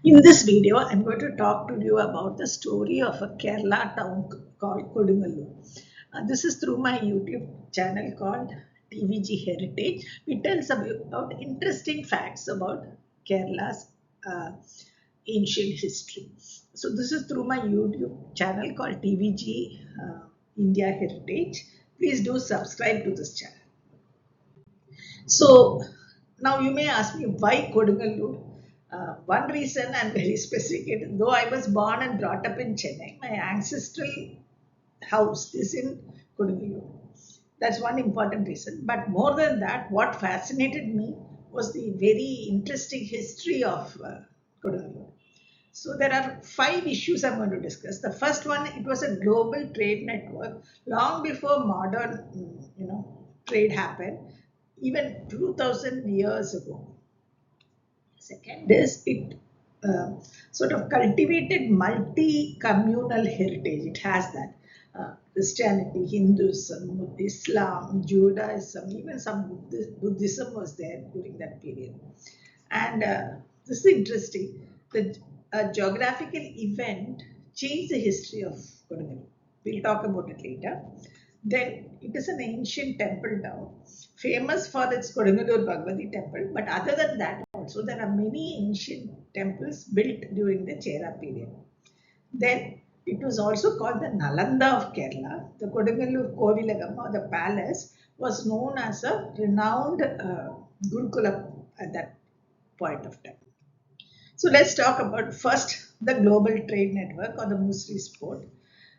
In this video, I'm going to talk to you about the story of a Kerala town called Kodungallur. This is through my YouTube channel called TVG-Heritage. It tells about interesting facts about Kerala's uh, ancient history. So this is through my YouTube channel called TVG-India-Heritage. Please do subscribe to this channel. So now you may ask me why Kodungallur? One reason I'm very specific. Though I was born and brought up in Chennai, my ancestral house is in Kodungallur. That's one important reason. But more than that, what fascinated me was the very interesting history of Kodungallur. So there are five issues I'm going to discuss. The first one, it was a global trade network long before modern, trade happened, even 2000 years ago. Second is it sort of cultivated multi-communal heritage. It has that. Christianity, Hinduism, Islam, Judaism, even some Buddhism was there during that period. And this is interesting. The geographical event changed the history of Kodungallur. We'll talk about it later. Then it is an ancient temple town, famous for its Kodungallur Bhagavati temple. But other than that, also there are many ancient temples built during the Chera period. Then it was also called the Nalanda of Kerala. The Kodungallur Kovilagam, or the palace, was known as a renowned Gurukula at that point of time. So let's talk about first the global trade network or the Musri sport.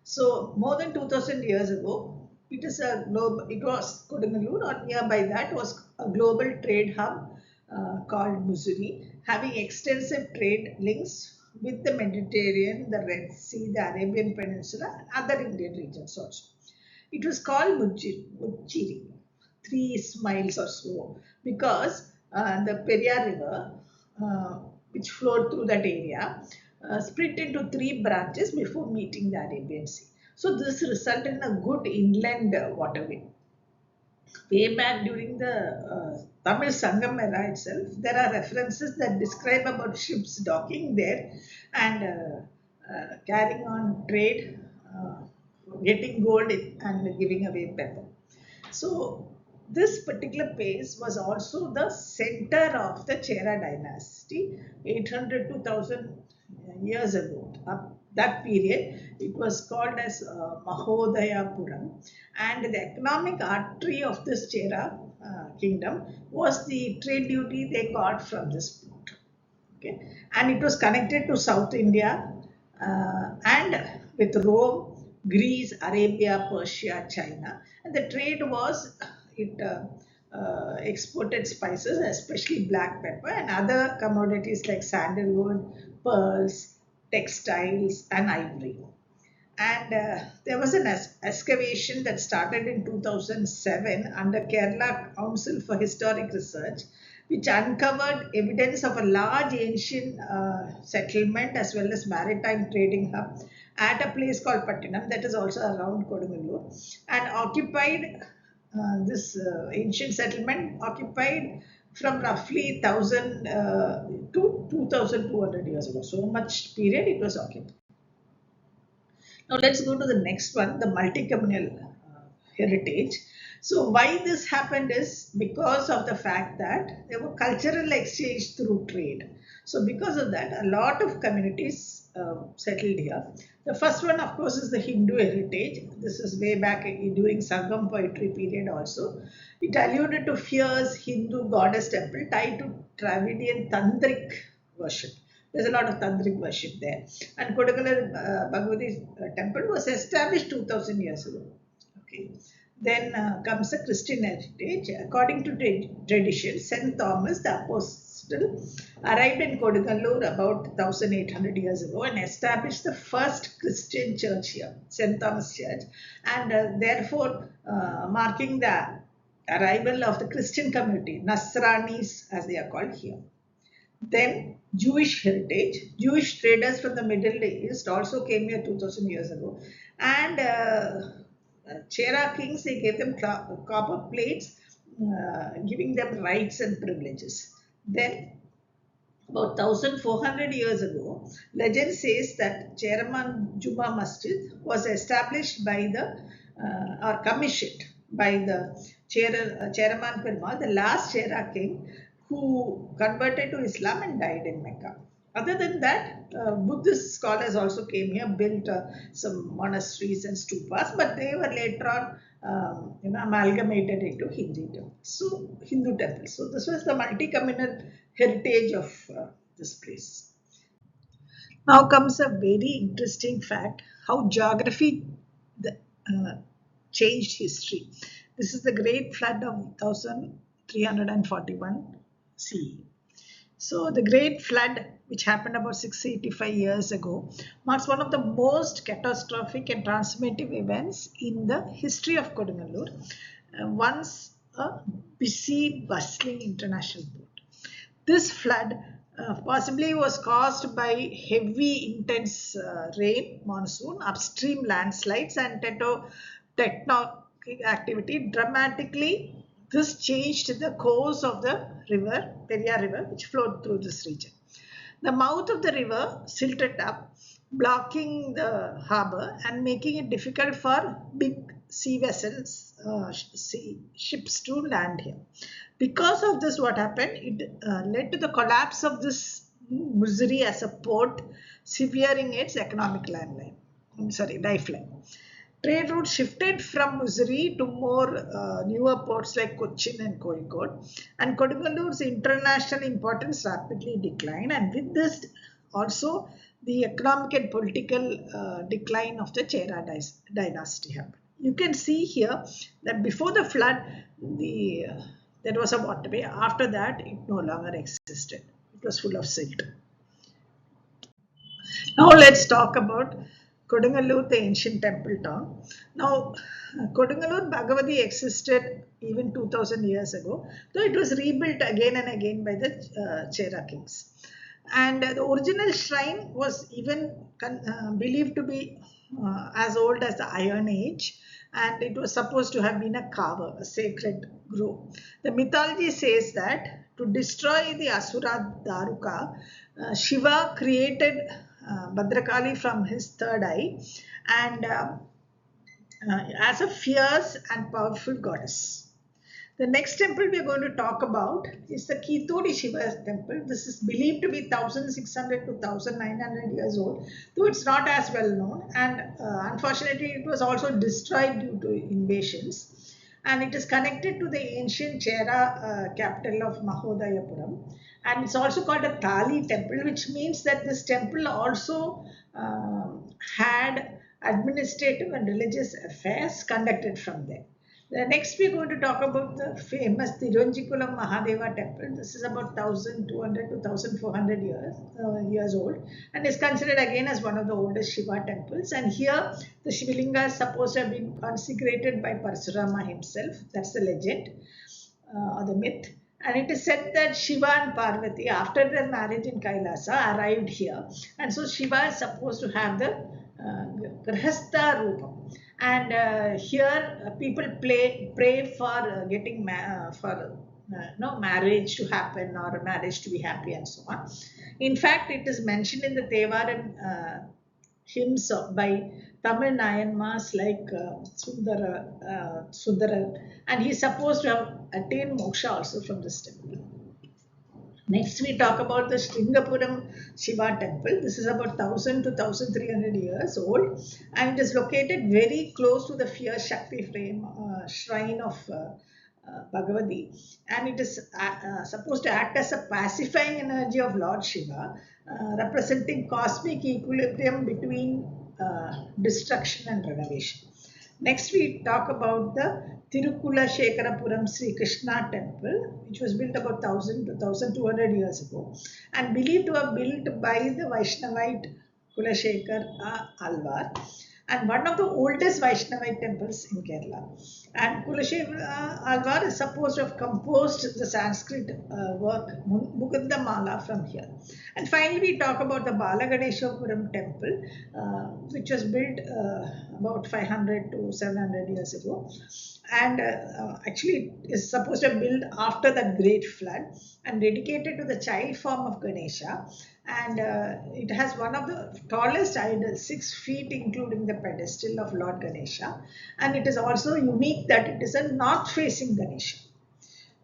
So more than 2000 years ago, it was Kodungallur, or nearby that was a global trade hub called Mussoorie, having extensive trade links with the Mediterranean, the Red Sea, the Arabian Peninsula, and other Indian regions also. It was called Muchiri, 3 miles or so, because the Periyar River, uh, which flowed through that area, split into 3 branches before meeting the Arabian Sea. So this resulted in a good inland waterway. Way back during the Tamil Sangam era itself, there are references that describe about ships docking there and carrying on trade, getting gold and giving away pepper. So this particular place was also the center of the Chera dynasty, 800 to 1000 years ago. That period, it was called as Mahodayapuram, and the economic artery of this Chera kingdom was the trade duty they got from this port. Okay, and it was connected to South India and with Rome, Greece, Arabia, Persia, China, and the trade was it exported spices, especially black pepper, and other commodities like sandalwood, pearls, textiles, and ivory. And there was an excavation that started in 2007 under Kerala Council for Historic Research, which uncovered evidence of a large ancient settlement as well as maritime trading hub at a place called Pattinam, that is also around Kodungallur, and occupied this ancient settlement occupied from roughly 1000 to 2200 years ago. So much period it was occupied. Now let's go to the next one, the multi-communal heritage. So why this happened is because of the fact that there were cultural exchange through trade. So because of that, a lot of communities settled here. The first one, of course, is the Hindu heritage. This is way back during Sangam poetry period also. It alluded to fierce Hindu goddess temple tied to Dravidian tantric worship. There's a lot of tantric worship there. And Kodungallur Bhagavati temple was established 2000 years ago. Okay. Then comes the Christian heritage. According to tradition, St. Thomas the Apostle arrived in Kodungallur about 1800 years ago and established the first Christian church here, St. Thomas Church, and therefore marking the arrival of the Christian community, Nasranis as they are called here. Then Jewish heritage. Jewish traders from the Middle East also came here 2000 years ago. And Chera kings, they gave them copper plates, giving them rights and privileges. Then About 1400 years ago, legend says that Chairman Juma Masjid was established by the or commissioned by the Chairman Perumal, the last Chera king who converted to Islam and died in Mecca. Other than that, Buddhist scholars also came here, built some monasteries and stupas, but they were later on amalgamated into Hindu temples. So this was the multi-communal heritage of this place. Now comes a very interesting fact: how geography the, uh, changed history. This is the Great Flood of 1341 CE. So, the Great Flood, which happened about 685 years ago, marks one of the most catastrophic and transformative events in the history of Kodungallur, once a busy, bustling international port. This flood possibly was caused by heavy, intense rain, monsoon, upstream landslides, and tectonic activity. Dramatically, this changed the course of the river, Periyar River, which flowed through this region. The mouth of the river silted up, blocking the harbor and making it difficult for big sea vessels, ships to land here. Because of this, what happened? It led to the collapse of this Mussoorie as a port, severing its economic lifeline. Trade routes shifted from Mussoorie to more newer ports like Cochin and Kozhikode, and Kodungallur's international importance rapidly declined. And with this, also the economic and political decline of the Chera dynasty happened. You can see here that before the flood, there was a waterway. After that, it no longer existed. It was full of silt. Now let's talk about Kodungallur, the ancient temple town. Now, Kodungallur Bhagavati existed even 2000 years ago, though it was rebuilt again and again by the Chera kings. And the original shrine was even believed to be as old as the Iron Age, and it was supposed to have been a kaava, a sacred grove. The mythology says that to destroy the Asura Daruka, Shiva created Bhadrakali from his third eye and as a fierce and powerful goddess. The next temple we are going to talk about is the Kitodi Shiva temple. This is believed to be 1600 to 1900 years old, though it's not as well known. And unfortunately, it was also destroyed due to invasions. And it is connected to the ancient Chera capital of Mahodayapuram. And it's also called a Thali temple, which means that this temple also had administrative and religious affairs conducted from there. Next, we're going to talk about the famous Tirunjikulam Mahadeva temple. This is about 1200 to 1400 years old and is considered again as one of the oldest Shiva temples. And here, the Shivalinga is supposed to have been consecrated by Parsurama himself. That's the legend or the myth. And it is said that Shiva and Parvati, after their marriage in Kailasa, arrived here. And so Shiva is supposed to have the Grihastha Rupam. And here people pray for getting marriage to happen or marriage to be happy and so on. In fact, it is mentioned in the Tevaram hymns by Tamil Nayanmas like Sundara, and he's supposed to have attained moksha also from this temple. Next, we talk about the Sringapuram Shiva temple. This is about 1000 to 1300 years old, and it is located very close to the fierce Shakti shrine of Bhagavati, and it is supposed to act as a pacifying energy of Lord Shiva, representing cosmic equilibrium between destruction and renovation. Next, we talk about the Tirukula Shekharapuram Sri Krishna temple, which was built about 1000 to 1200 years ago and believed to have built by the Vaishnavite Kulashekar Alvar. and one of the oldest Vaishnavite temples in Kerala. And Kulashiva Alvar is supposed to have composed the Sanskrit work Mukunda Mala from here. And finally, we talk about the Balagadeshapuram temple, which was built about 500 to 700 years ago. And actually, it is supposed to have built after that great flood and dedicated to the child form of Ganesha. And it has one of the tallest idols, 6 feet, including the pedestal of Lord Ganesha. And it is also unique that it is a north facing Ganesha.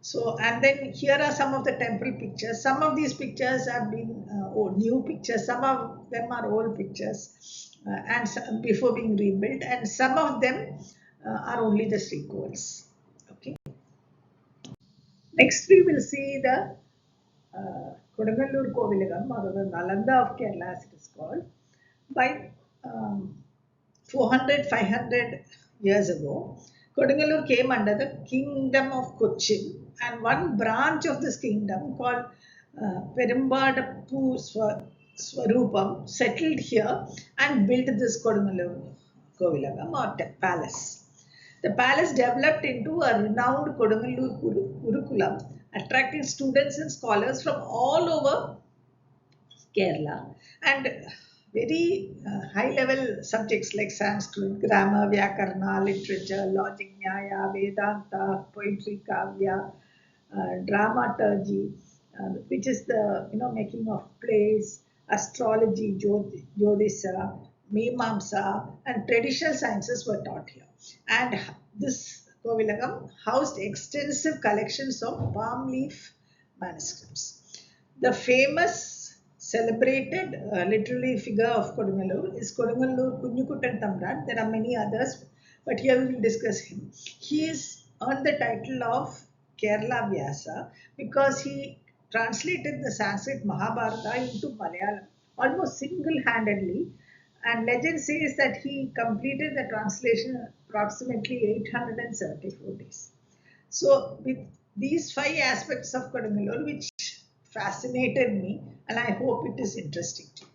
So, and then here are some of the temple pictures. Some of these pictures have been new pictures, some of them are old pictures and some, before being rebuilt, and some of them are only the sequels. Okay. Next, we will see the Kodungallur Kovilagam, or the Nalanda of Kerala, as it is called. By 400, 500 years ago, Kodungallur came under the kingdom of Cochin, and one branch of this kingdom called Perumbadappu Swarupam settled here and built this Kodungallur Kovilagam or palace. The palace developed into a renowned Kodungallur Gurukulam, attracting students and scholars from all over Kerala, and very high level subjects like Sanskrit, grammar, Vyakarna, literature, logic, Nyaya, Vedanta, poetry, Kavya, dramaturgy, which is the making of plays, astrology, Jyotisha, Mimamsa, and traditional sciences were taught here. And this Kovilagam housed extensive collections of palm leaf manuscripts. The famous celebrated literary figure of Kodungallur is Kodungallur Kunyukuttan Tamran. There are many others, but here we will discuss him. He is earned the title of Kerala Vyasa because he translated the Sanskrit Mahabharata into Malayalam almost single handedly. And legend says that he completed the translation approximately 874 days. So, with these five aspects of Kodungallur, which fascinated me, and I hope it is interesting to you.